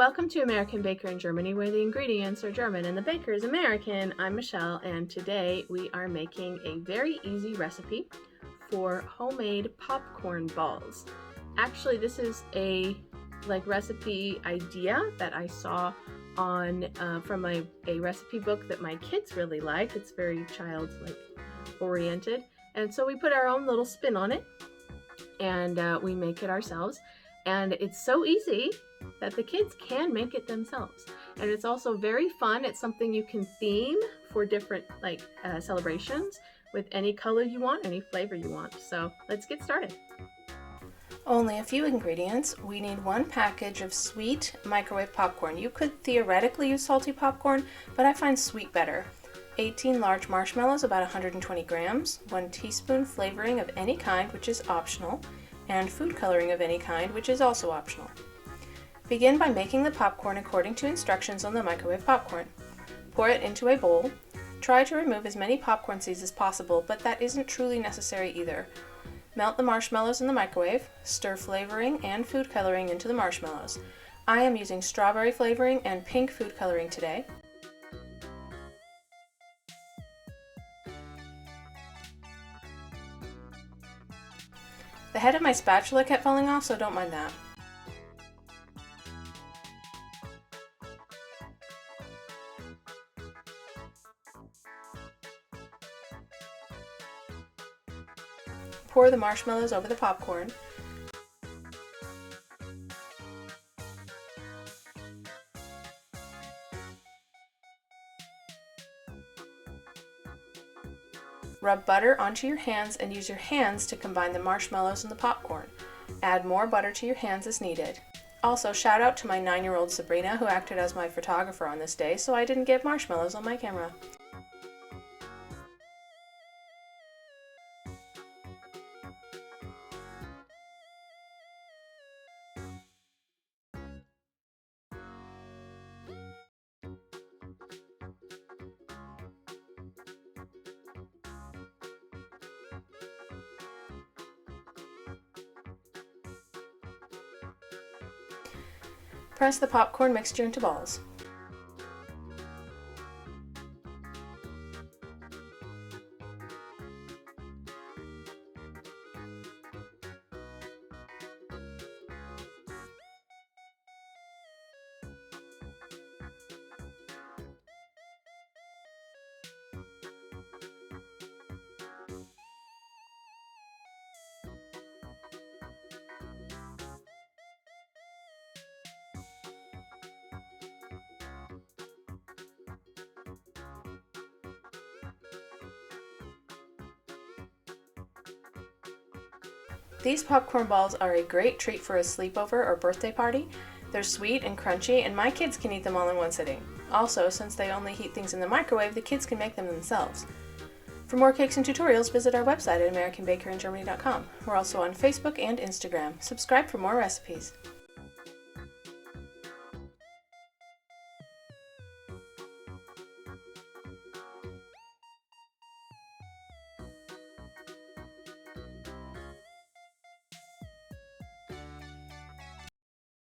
Welcome to American Baker in Germany, where the ingredients are German and the baker is American. I'm Michelle, and today we are making a very easy recipe for homemade popcorn balls. Actually, this is a recipe idea that I saw on from a recipe book that my kids really like. It's very child oriented, and so we put our own little spin on it, and we make it ourselves. And it's so easy that the kids can make it themselves. And it's also very fun. It's something you can theme for different celebrations with any color you want, any flavor you want. So let's get started. Only a few ingredients. We need 1 package of sweet microwave popcorn. You could theoretically use salty popcorn, but I find sweet better. 18 large marshmallows, about 120 grams, 1 teaspoon flavoring of any kind, which is optional, and food coloring of any kind, which is also optional. Begin by making the popcorn according to instructions on the microwave popcorn. Pour it into a bowl. Try to remove as many popcorn seeds as possible, but that isn't truly necessary either. Melt the marshmallows in the microwave. Stir flavoring and food coloring into the marshmallows. I am using strawberry flavoring and pink food coloring today. The head of my spatula kept falling off, so don't mind that. Pour the marshmallows over the popcorn. Rub butter onto your hands and use your hands to combine the marshmallows and the popcorn. Add more butter to your hands as needed. Also, shout out to my 9-year-old Sabrina, who acted as my photographer on this day, so I didn't get marshmallows on my camera. Press the popcorn mixture into balls. These popcorn balls are a great treat for a sleepover or birthday party. They're sweet and crunchy, and my kids can eat them all in one sitting. Also, since they only heat things in the microwave, the kids can make them themselves. For more cakes and tutorials, visit our website at AmericanBakerInGermany.com. We're also on Facebook and Instagram. Subscribe for more recipes.